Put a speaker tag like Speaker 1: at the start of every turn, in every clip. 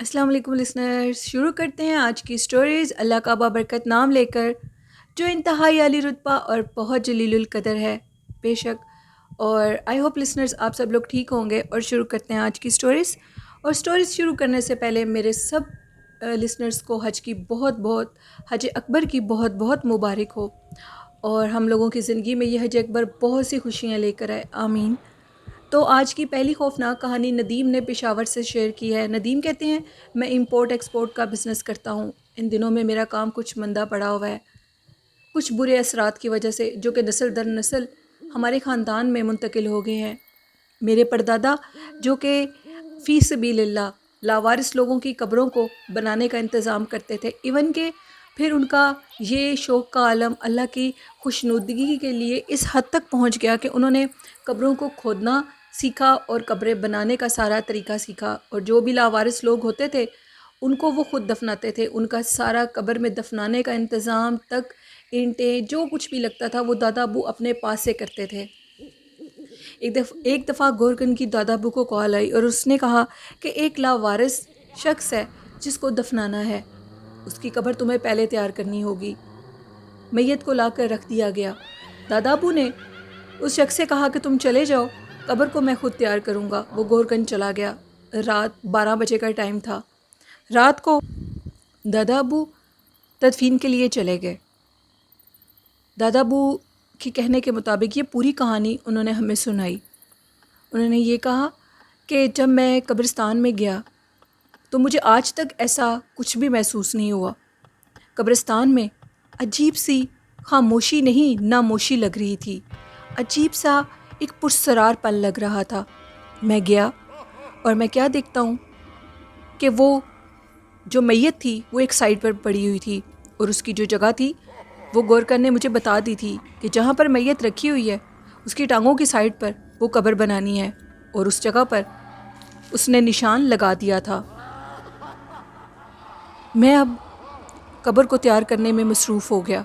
Speaker 1: السلام علیکم لسنرز، شروع کرتے ہیں آج کی سٹوریز اللہ کا بابرکت نام لے کر، جو انتہائی عالی رتبہ اور بہت جلیل القدر ہے بے شک۔ اور آئی ہوپ لسنرز آپ سب لوگ ٹھیک ہوں گے، اور شروع کرتے ہیں آج کی سٹوریز۔ اور سٹوریز شروع کرنے سے پہلے میرے سب لسنرز کو حج اکبر کی بہت بہت مبارک ہو، اور ہم لوگوں کی زندگی میں یہ حج اکبر بہت سی خوشیاں لے کر آئے، آمین۔ تو آج کی پہلی خوفناک کہانی ندیم نے پشاور سے شیئر کی ہے۔ ندیم کہتے ہیں، میں امپورٹ ایکسپورٹ کا بزنس کرتا ہوں۔ ان دنوں میں میرا کام کچھ مندہ پڑا ہوا ہے، کچھ برے اثرات کی وجہ سے، جو کہ نسل در نسل ہمارے خاندان میں منتقل ہو گئے ہیں۔ میرے پردادا جو کہ فی سبیل اللہ لاوارث لوگوں کی قبروں کو بنانے کا انتظام کرتے تھے، ایون کہ پھر ان کا یہ شوق کا عالم اللہ کی خوشنودگی کے لیے اس حد تک پہنچ گیا کہ انہوں نے قبروں کو کھودنا سیکھا اور قبریں بنانے کا سارا طریقہ سیکھا، اور جو بھی لاوارث لوگ ہوتے تھے ان کو وہ خود دفناتے تھے۔ ان کا سارا قبر میں دفنانے کا انتظام تک، اینٹیں، جو کچھ بھی لگتا تھا وہ دادا ابو اپنے پاس سے کرتے تھے۔ ایک دفعہ گورکن کی دادا ابو کو کال آئی اور اس نے کہا کہ ایک لاوارث شخص ہے جس کو دفنانا ہے، اس کی قبر تمہیں پہلے تیار کرنی ہوگی۔ میت کو لا کر رکھ دیا گیا۔ دادا ابو نے اس شخص سے کہا کہ تم چلے جاؤ، قبر کو میں خود تیار کروں گا۔ وہ گورکن چلا گیا۔ رات 12 بجے کا ٹائم تھا۔ رات کو دادا ابو تدفین کے لیے چلے گئے۔ دادا ابو کے کہنے کے مطابق یہ پوری کہانی انہوں نے ہمیں سنائی۔ انہوں نے یہ کہا کہ جب میں قبرستان میں گیا تو مجھے آج تک ایسا کچھ بھی محسوس نہیں ہوا۔ قبرستان میں عجیب سی خاموشی نہیں ناموشی لگ رہی تھی، عجیب سا ایک پرسرار پل لگ رہا تھا۔ میں گیا اور میں کیا دیکھتا ہوں کہ وہ جو میت تھی وہ ایک سائڈ پر پڑی ہوئی تھی، اور اس کی جو جگہ تھی وہ گورکن نے مجھے بتا دی تھی کہ جہاں پر میت رکھی ہوئی ہے اس کی ٹانگوں کی سائڈ پر وہ قبر بنانی ہے، اور اس جگہ پر اس نے نشان لگا دیا تھا۔ میں اب قبر کو تیار کرنے میں مصروف ہو گیا۔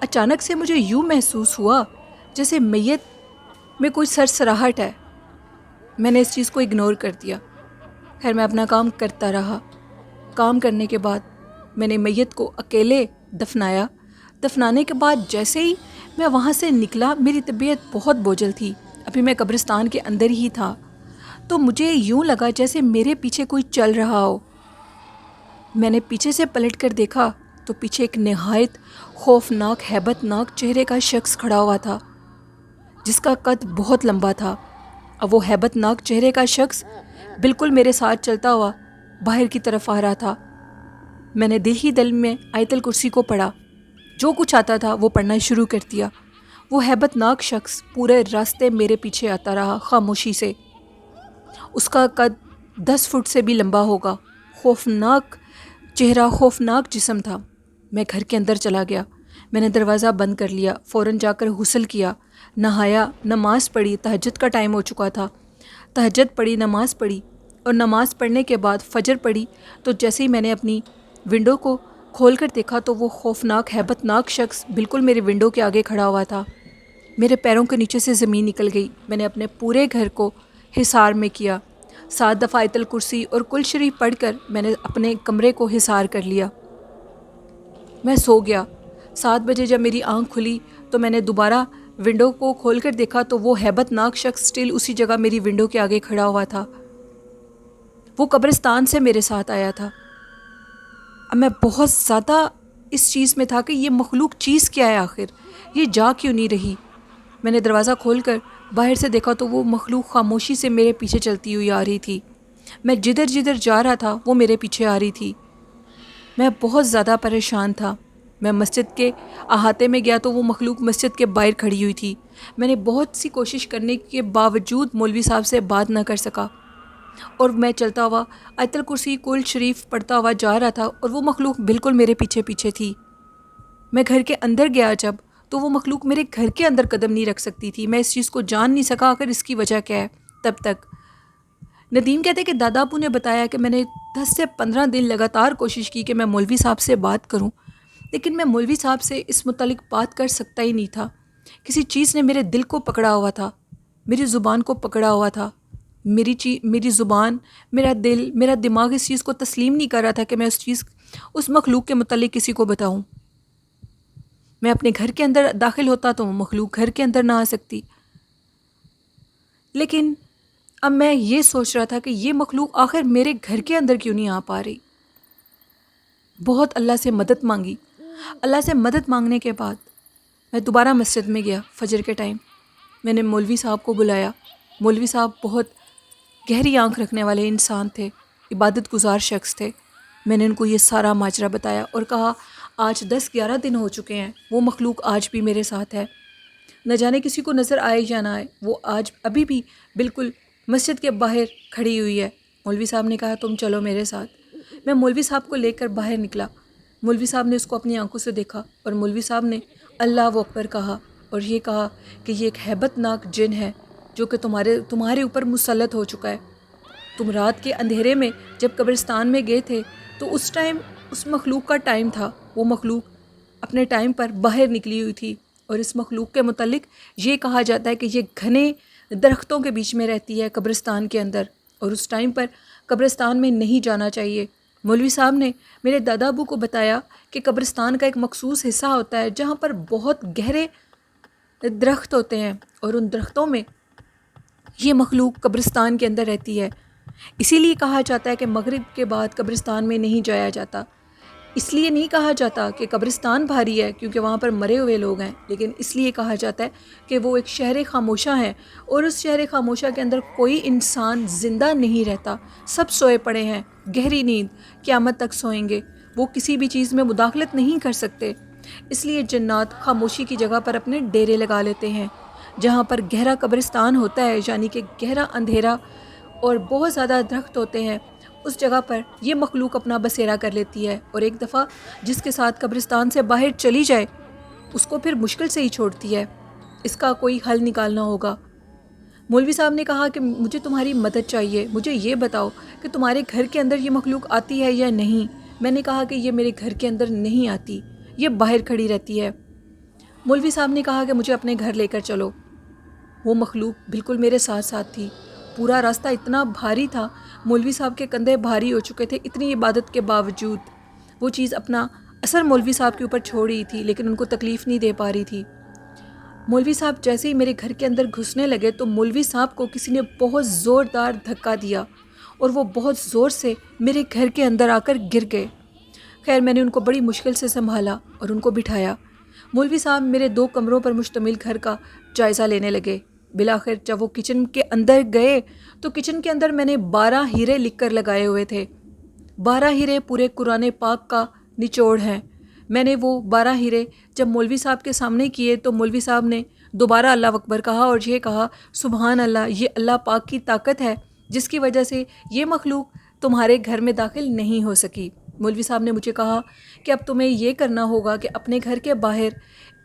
Speaker 1: اچانک سے مجھے یوں محسوس ہوا جیسے میت میں کوئی سرسراہٹ ہے۔ میں نے اس چیز کو اگنور کر دیا۔ خیر میں اپنا کام کرتا رہا۔ کام کرنے کے بعد میں نے میت کو اکیلے دفنایا۔ دفنانے کے بعد جیسے ہی میں وہاں سے نکلا، میری طبیعت بہت بوجھل تھی، ابھی میں قبرستان کے اندر ہی تھا، تو مجھے یوں لگا جیسے میرے پیچھے کوئی چل رہا ہو۔ میں نے پیچھے سے پلٹ کر دیکھا تو پیچھے ایک نہایت خوفناک ہیبت ناک چہرے کا شخص کھڑا ہوا تھا، جس کا قد بہت لمبا تھا۔ اب وہ ہیبت ناک چہرے کا شخص بالکل میرے ساتھ چلتا ہوا باہر کی طرف آ رہا تھا۔ میں نے دل ہی دل میں آیت الکرسی کو پڑھا، جو کچھ آتا تھا وہ پڑھنا شروع کر دیا۔ وہ ہیبت ناک شخص پورے راستے میرے پیچھے آتا رہا خاموشی سے۔ اس کا قد 10 فٹ سے بھی لمبا ہوگا، خوفناک چہرہ، خوفناک جسم تھا۔ میں گھر کے اندر چلا گیا۔ میں نے دروازہ بند کر لیا، فوراً جا کر غسل کیا، نہایا، نماز پڑھی۔ تہجد کا ٹائم ہو چکا تھا۔ تہجد پڑھی، نماز پڑھی، اور نماز پڑھنے کے بعد فجر پڑھی۔ تو جیسے ہی میں نے اپنی ونڈو کو کھول کر دیکھا تو وہ خوفناک ہیبت ناک شخص بالکل میرے ونڈو کے آگے کھڑا ہوا تھا۔ میرے پیروں کے نیچے سے زمین نکل گئی۔ میں نے اپنے پورے گھر کو حصار میں کیا۔ 7 دفعہ آیت الکرسی اور کل شریف پڑھ کر میں نے اپنے کمرے کو حصار کر لیا۔ میں سو گیا۔ 7 بجے جب میری آنکھ کھلی تو میں نے دوبارہ ونڈو کو کھول کر دیکھا تو وہ ہیبت ناک شخص سٹل اسی جگہ میری ونڈو کے آگے کھڑا ہوا تھا۔ وہ قبرستان سے میرے ساتھ آیا تھا۔ اب میں بہت زیادہ اس چیز میں تھا کہ یہ مخلوق چیز کیا ہے، آخر یہ جا کیوں نہیں رہی۔ میں نے دروازہ کھول کر باہر سے دیکھا تو وہ مخلوق خاموشی سے میرے پیچھے چلتی ہوئی آ رہی تھی۔ میں جدھر جدھر جا رہا تھا وہ میرے پیچھے آ رہی تھی۔ میں بہت زیادہ پریشان تھا۔ میں مسجد کے احاطے میں گیا تو وہ مخلوق مسجد کے باہر کھڑی ہوئی تھی۔ میں نے بہت سی کوشش کرنے کے باوجود مولوی صاحب سے بات نہ کر سکا، اور میں چلتا ہوا آیت الکرسی کل شریف پڑھتا ہوا جا رہا تھا، اور وہ مخلوق بالکل میرے پیچھے پیچھے تھی۔ میں گھر کے اندر گیا جب، تو وہ مخلوق میرے گھر کے اندر قدم نہیں رکھ سکتی تھی۔ میں اس چیز کو جان نہیں سکا آخر اس کی وجہ کیا ہے تب تک۔ ندیم کہتے کہ دادا ابو نے بتایا کہ میں نے 10 سے 15 دن لگاتار کوشش کی کہ میں مولوی صاحب سے بات کروں، لیکن میں مولوی صاحب سے اس متعلق بات کر سکتا ہی نہیں تھا۔ کسی چیز نے میرے دل کو پکڑا ہوا تھا، میری زبان کو پکڑا ہوا تھا۔ میری زبان، میرا دل، میرا دماغ اس چیز کو تسلیم نہیں کر رہا تھا کہ میں اس مخلوق کے متعلق کسی کو بتاؤں۔ میں اپنے گھر کے اندر داخل ہوتا تو وہ مخلوق گھر کے اندر نہ آ سکتی، لیکن اب میں یہ سوچ رہا تھا کہ یہ مخلوق آخر میرے گھر کے اندر کیوں نہیں آ پا رہی۔ بہت اللہ سے مدد مانگی۔ اللہ سے مدد مانگنے کے بعد میں دوبارہ مسجد میں گیا فجر کے ٹائم۔ میں نے مولوی صاحب کو بلایا۔ مولوی صاحب بہت گہری آنکھ رکھنے والے انسان تھے، عبادت گزار شخص تھے۔ میں نے ان کو یہ سارا ماجرا بتایا اور کہا آج 10-11 دن ہو چکے ہیں، وہ مخلوق آج بھی میرے ساتھ ہے، نہ جانے کسی کو نظر آئے یا نہ آئے، وہ آج ابھی بھی بالکل مسجد کے باہر کھڑی ہوئی ہے۔ مولوی صاحب نے کہا تم چلو میرے ساتھ۔ میں مولوی صاحب کو لے کر باہر نکلا۔ مولوی صاحب نے اس کو اپنی آنکھوں سے دیکھا اور مولوی صاحب نے اللہ اکبر کہا اور یہ کہا کہ یہ ایک ہیبت ناک جن ہے جو کہ تمہارے اوپر مسلط ہو چکا ہے۔ تم رات کے اندھیرے میں جب قبرستان میں گئے تھے تو اس ٹائم اس مخلوق کا ٹائم تھا، وہ مخلوق اپنے ٹائم پر باہر نکلی ہوئی تھی، اور اس مخلوق کے متعلق یہ کہا جاتا ہے کہ یہ گھنے درختوں کے بیچ میں رہتی ہے قبرستان کے اندر، اور اس ٹائم پر قبرستان میں نہیں جانا چاہیے۔ مولوی صاحب نے میرے دادا ابو کو بتایا کہ قبرستان کا ایک مخصوص حصہ ہوتا ہے جہاں پر بہت گہرے درخت ہوتے ہیں، اور ان درختوں میں یہ مخلوق قبرستان کے اندر رہتی ہے۔ اسی لیے کہا جاتا ہے کہ مغرب کے بعد قبرستان میں نہیں جایا جاتا۔ اس لیے نہیں کہا جاتا کہ قبرستان بھاری ہے کیونکہ وہاں پر مرے ہوئے لوگ ہیں، لیکن اس لیے کہا جاتا ہے کہ وہ ایک شہر خاموشہ ہے، اور اس شہر خاموشہ کے اندر کوئی انسان زندہ نہیں رہتا، سب سوئے پڑے ہیں، گہری نیند، قیامت تک سوئیں گے، وہ کسی بھی چیز میں مداخلت نہیں کر سکتے۔ اس لیے جنات خاموشی کی جگہ پر اپنے ڈیرے لگا لیتے ہیں۔ جہاں پر گہرا قبرستان ہوتا ہے، یعنی کہ گہرا اندھیرا اور بہت زیادہ درخت ہوتے ہیں، اس جگہ پر یہ مخلوق اپنا بسیرا کر لیتی ہے، اور ایک دفعہ جس کے ساتھ قبرستان سے باہر چلی جائے اس کو پھر مشکل سے ہی چھوڑتی ہے۔ اس کا کوئی حل نکالنا ہوگا۔ مولوی صاحب نے کہا کہ مجھے تمہاری مدد چاہیے، مجھے یہ بتاؤ کہ تمہارے گھر کے اندر یہ مخلوق آتی ہے یا نہیں۔ میں نے کہا کہ یہ میرے گھر کے اندر نہیں آتی، یہ باہر کھڑی رہتی ہے۔ مولوی صاحب نے کہا کہ مجھے اپنے گھر لے کر چلو۔ وہ مخلوق بالکل میرے ساتھ ساتھ تھی۔ پورا راستہ اتنا بھاری تھا، مولوی صاحب کے کندھے بھاری ہو چکے تھے، اتنی عبادت کے باوجود وہ چیز اپنا اثر مولوی صاحب کے اوپر چھوڑ رہی تھی، لیکن ان کو تکلیف نہیں دے پا رہی تھی۔ مولوی صاحب جیسے ہی میرے گھر کے اندر گھسنے لگے تو مولوی صاحب کو کسی نے بہت زوردار دھکا دیا اور وہ بہت زور سے میرے گھر کے اندر آ کر گر گئے۔ خیر میں نے ان کو بڑی مشکل سے سنبھالا اور ان کو بٹھایا۔ مولوی صاحب میرے 2 کمروں پر مشتمل گھر کا جائزہ لینے لگے۔ بالآخر جب وہ کچن کے اندر گئے تو کچن کے اندر میں نے 12 ہیرے لکھ کر لگائے ہوئے تھے۔ 12 ہیرے پورے قرآن پاک کا نچوڑ ہیں۔ میں نے وہ 12 ہیرے جب مولوی صاحب کے سامنے کیے تو مولوی صاحب نے دوبارہ اللہ اکبر کہا اور یہ کہا سبحان اللہ، یہ اللہ پاک کی طاقت ہے جس کی وجہ سے یہ مخلوق تمہارے گھر میں داخل نہیں ہو سکی۔ مولوی صاحب نے مجھے کہا کہ اب تمہیں یہ کرنا ہوگا کہ اپنے گھر کے باہر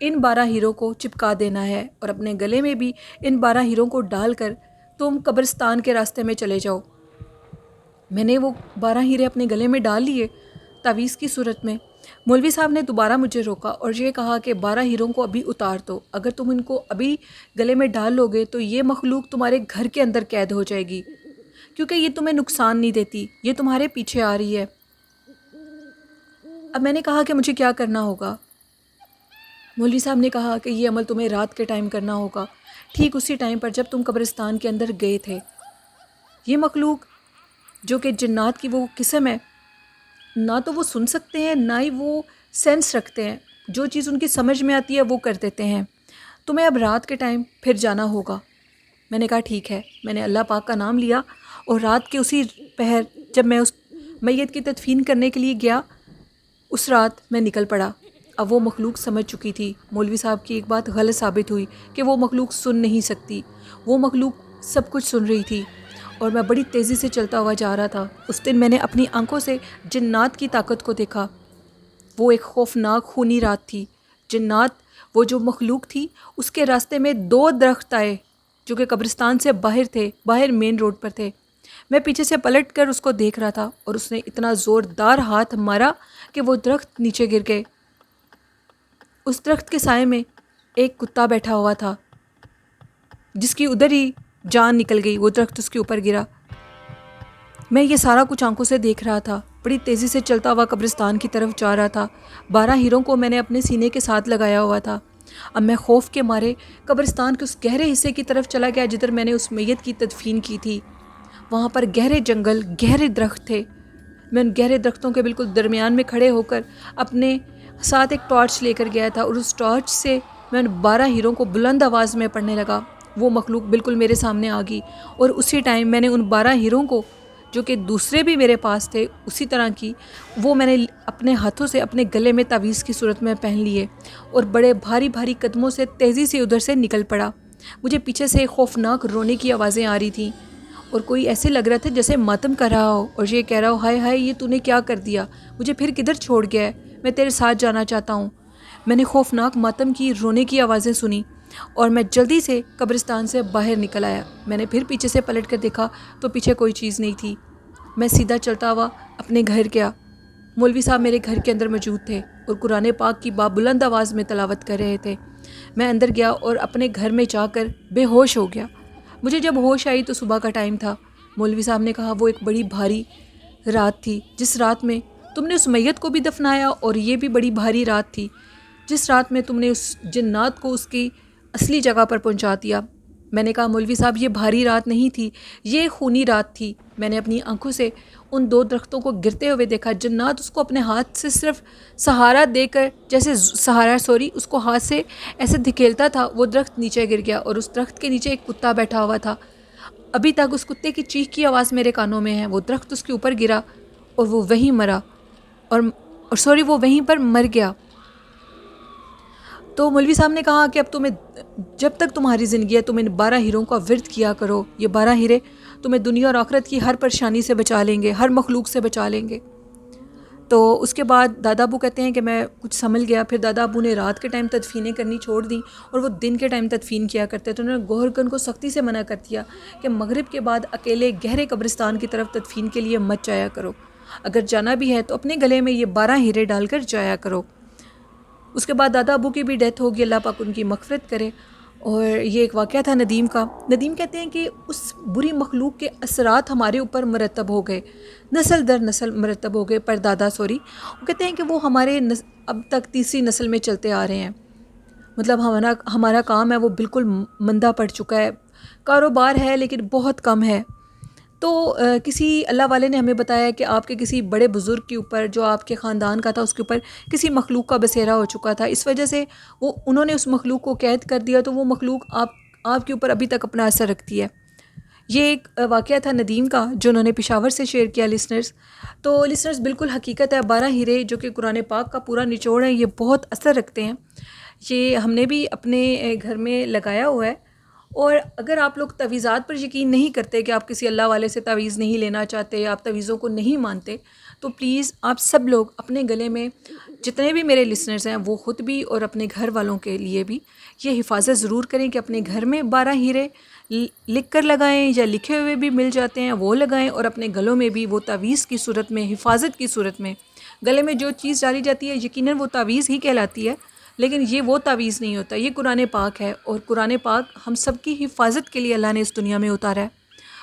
Speaker 1: ان 12 ہیروں کو چپکا دینا ہے اور اپنے گلے میں بھی ان 12 ہیروں کو ڈال کر تم قبرستان کے راستے میں چلے جاؤ۔ میں نے وہ 12 ہیرے اپنے گلے میں ڈال لیے تعویذ کی صورت میں۔ مولوی صاحب نے دوبارہ مجھے روکا اور یہ کہا کہ 12 ہیروں کو ابھی اتار دو، اگر تم ان کو ابھی گلے میں ڈال لو گے تو یہ مخلوق تمہارے گھر کے اندر قید ہو جائے گی، کیونکہ یہ تمہیں نقصان نہیں دیتی، یہ تمہارے پیچھے آ رہی ہے۔ اب میں نے کہا کہ مجھے کیا کرنا ہوگا؟ مولوی صاحب نے کہا کہ یہ عمل تمہیں رات کے ٹائم کرنا ہوگا، ٹھیک اسی ٹائم پر جب تم قبرستان کے اندر گئے تھے۔ یہ مخلوق جو کہ جنات کی وہ قسم ہے، نہ تو وہ سن سکتے ہیں نہ ہی وہ سینس رکھتے ہیں، جو چیز ان کی سمجھ میں آتی ہے وہ کر دیتے ہیں۔ تمہیں اب رات کے ٹائم پھر جانا ہوگا۔ میں نے کہا ٹھیک ہے۔ میں نے اللہ پاک کا نام لیا اور رات کے اسی پہر جب میں اس میت کی تدفین کرنے کے لیے گیا، اس رات میں نکل پڑا۔ اب وہ مخلوق سمجھ چکی تھی۔ مولوی صاحب کی ایک بات غلط ثابت ہوئی کہ وہ مخلوق سن نہیں سکتی، وہ مخلوق سب کچھ سن رہی تھی، اور میں بڑی تیزی سے چلتا ہوا جا رہا تھا۔ اس دن میں نے اپنی آنکھوں سے جنات کی طاقت کو دیکھا۔ وہ ایک خوفناک خونی رات تھی۔ جنات، وہ جو مخلوق تھی، اس کے راستے میں 2 درخت آئے جو کہ قبرستان سے باہر تھے، باہر مین روڈ پر تھے۔ میں پیچھے سے پلٹ کر اس کو دیکھ رہا تھا اور اس نے اتنا زوردار ہاتھ مارا کہ وہ درخت نیچے گر گئے۔ اس درخت کے سائے میں ایک کتا بیٹھا ہوا تھا جس کی ادھر ہی جان نکل گئی، وہ درخت اس کے اوپر گرا۔ میں یہ سارا کچھ آنکھوں سے دیکھ رہا تھا، بڑی تیزی سے چلتا ہوا قبرستان کی طرف جا رہا تھا۔ 12 ہیروں کو میں نے اپنے سینے کے ساتھ لگایا ہوا تھا۔ اب میں خوف کے مارے قبرستان کے اس گہرے حصے کی طرف چلا گیا جدھر میں نے اس میت کی تدفین کی تھی۔ وہاں پر گہرے جنگل، گہرے درخت تھے۔ میں ان گہرے درختوں کے بالکل درمیان میں کھڑے ہو کر اپنے ساتھ ایک ٹارچ لے کر گیا تھا، اور اس ٹارچ سے میں ان 12 ہیروں کو بلند آواز میں پڑھنے لگا۔ وہ مخلوق بالکل میرے سامنے آ گئی، اور اسی ٹائم میں نے ان 12 ہیروں کو، جو کہ دوسرے بھی میرے پاس تھے اسی طرح کی، وہ میں نے اپنے ہاتھوں سے اپنے گلے میں تعویذ کی صورت میں پہن لیے، اور بڑے بھاری بھاری قدموں سے تیزی سے ادھر سے نکل پڑا۔ مجھے پیچھے سے خوفناک رونے کی آوازیں آ رہی تھیں، اور کوئی ایسے لگ رہا تھا جیسے ماتم کر رہا ہو، اور یہ کہہ رہا ہو ہائے ہائے یہ تو نے کیا کر دیا، مجھے پھر کدھر چھوڑ گیا ہے، میں تیرے ساتھ جانا چاہتا ہوں۔ میں نے خوفناک ماتم کی رونے کی آوازیں سنی، اور میں جلدی سے قبرستان سے باہر نکل آیا۔ میں نے پھر پیچھے سے پلٹ کر دیکھا تو پیچھے کوئی چیز نہیں تھی۔ میں سیدھا چلتا ہوا اپنے گھر گیا۔ مولوی صاحب میرے گھر کے اندر موجود تھے اور قرآن پاک کی بلند آواز میں تلاوت کر رہے تھے۔ میں اندر گیا اور اپنے گھر میں جا کر بے ہوش ہو گیا۔ مجھے جب ہوش آئی تو صبح کا ٹائم تھا۔ مولوی صاحب نے کہا وہ ایک بڑی بھاری رات تھی، جس رات میں تم نے اس میت کو بھی دفنایا، اور یہ بھی بڑی بھاری رات تھی جس رات میں تم نے اس جنات کو اس کی اصلی جگہ پر پہنچا دیا۔ میں نے کہا مولوی صاحب یہ بھاری رات نہیں تھی، یہ خونی رات تھی۔ میں نے اپنی آنکھوں سے ان 2 درختوں کو گرتے ہوئے دیکھا۔ جنات اس کو اپنے ہاتھ سے صرف سہارا دے کر، جیسے اس کو ہاتھ سے ایسے دھکیلتا تھا، وہ درخت نیچے گر گیا، اور اس درخت کے نیچے ایک کتا بیٹھا ہوا تھا۔ ابھی تک اس کتے کی چیخ کی آواز میرے کانوں میں ہے۔ وہ درخت اس کے اوپر گرا اور وہ وہیں مرا، وہ وہیں پر مر گیا۔ تو مولوی صاحب نے کہا کہ اب جب تک تمہاری زندگی ہے تم ان 12 ہیروں کا ورد کیا کرو۔ یہ 12 ہیرے تمہیں دنیا اور آخرت کی ہر پریشانی سے بچا لیں گے، ہر مخلوق سے بچا لیں گے۔ تو اس کے بعد دادا ابو کہتے ہیں کہ میں کچھ سنبھل گیا۔ پھر دادا ابو نے رات کے ٹائم تدفینیں کرنی چھوڑ دیں، اور وہ دن کے ٹائم تدفین کیا کرتے، تو انہوں نے گوہرگن کو سختی سے منع کر دیا کہ مغرب کے بعد اکیلے گہرے قبرستان کی طرف تدفین کے لیے مت جایا کرو، اگر جانا بھی ہے تو اپنے گلے میں یہ 12 ہیرے ڈال کر جایا کرو۔ اس کے بعد دادا ابو کی بھی ڈیتھ ہوگی، اللہ پاک ان کی مغفرت کرے۔ اور یہ ایک واقعہ تھا ندیم کا۔ ندیم کہتے ہیں کہ اس بری مخلوق کے اثرات ہمارے اوپر مرتب ہو گئے، نسل در نسل مرتب ہو گئے، وہ کہتے ہیں کہ وہ ہمارے اب تک تیسری نسل میں چلتے آ رہے ہیں۔ مطلب ہمارا کام ہے وہ بالکل مندہ پڑ چکا ہے، کاروبار ہے لیکن بہت کم ہے۔ تو کسی اللہ والے نے ہمیں بتایا کہ آپ کے کسی بڑے بزرگ کے اوپر، جو آپ کے خاندان کا تھا، اس کے اوپر کسی مخلوق کا بسیرا ہو چکا تھا، اس وجہ سے انہوں نے اس مخلوق کو قید کر دیا، تو وہ مخلوق آپ کے اوپر ابھی تک اپنا اثر رکھتی ہے۔ یہ ایک واقعہ تھا ندیم کا جو انہوں نے پشاور سے شیئر کیا لسنرز۔ تو لسنرز بالکل حقیقت ہے، 12 ہیرے جو کہ قرآن پاک کا پورا نچوڑ ہے، یہ بہت اثر رکھتے ہیں۔ یہ ہم نے بھی اپنے گھر میں لگایا ہوا ہے۔ اور اگر آپ لوگ تعویذات پر یقین نہیں کرتے، کہ آپ کسی اللہ والے سے تعویذ نہیں لینا چاہتے، آپ تعویذوں کو نہیں مانتے، تو پلیز آپ سب لوگ اپنے گلے میں، جتنے بھی میرے لسنرز ہیں وہ خود بھی اور اپنے گھر والوں کے لیے بھی یہ حفاظت ضرور کریں کہ اپنے گھر میں 12 ہیرے لکھ کر لگائیں، یا لکھے ہوئے بھی مل جاتے ہیں وہ لگائیں، اور اپنے گلوں میں بھی وہ تعویذ کی صورت میں، حفاظت کی صورت میں گلے میں جو چیز ڈالی جاتی ہے یقیناً وہ تعویذ ہی کہلاتی ہے، لیکن یہ وہ تعویذ نہیں ہوتا، یہ قرآن پاک ہے، اور قرآن پاک ہم سب کی حفاظت کے لیے اللہ نے اس دنیا میں اتارا ہے۔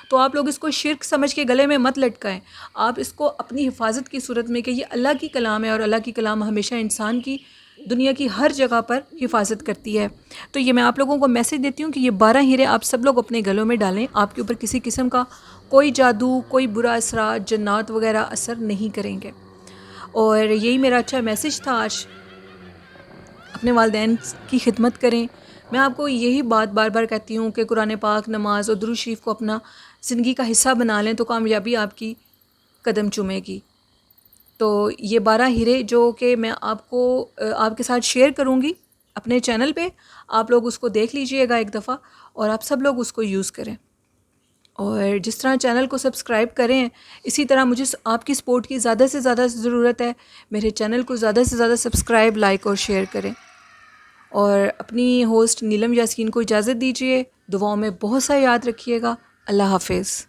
Speaker 1: تو آپ لوگ اس کو شرک سمجھ کے گلے میں مت لٹکائیں، آپ اس کو اپنی حفاظت کی صورت میں، کہ یہ اللہ کی کلام ہے، اور اللہ کی کلام ہمیشہ انسان کی دنیا کی ہر جگہ پر حفاظت کرتی ہے۔ تو یہ میں آپ لوگوں کو میسج دیتی ہوں کہ یہ 12 ہیرے آپ سب لوگ اپنے گلوں میں ڈالیں، آپ کے اوپر کسی قسم کا کوئی جادو، کوئی برا اثرات، جنات وغیرہ اثر نہیں کریں گے۔ اور یہی میرا اچھا میسج تھا آج۔ اپنے والدین کی خدمت کریں۔ میں آپ کو یہی بات بار بار کہتی ہوں کہ قرآن پاک، نماز اور درود شریف کو اپنا زندگی کا حصہ بنا لیں تو کامیابی آپ کی قدم چومے گی۔ تو یہ 12 ہیرے جو کہ میں آپ کے ساتھ شیئر کروں گی اپنے چینل پہ، آپ لوگ اس کو دیکھ لیجئے گا ایک دفعہ، اور آپ سب لوگ اس کو یوز کریں۔ اور جس طرح چینل کو سبسکرائب کریں، اسی طرح مجھے آپ کی سپورٹ کی زیادہ سے زیادہ ضرورت ہے۔ میرے چینل کو زیادہ سے زیادہ سبسکرائب، لائک اور شیئر کریں۔ اور اپنی ہوسٹ نیلم یاسین کو اجازت دیجیے، دعاؤں میں بہت سا یاد رکھیے گا۔ اللہ حافظ۔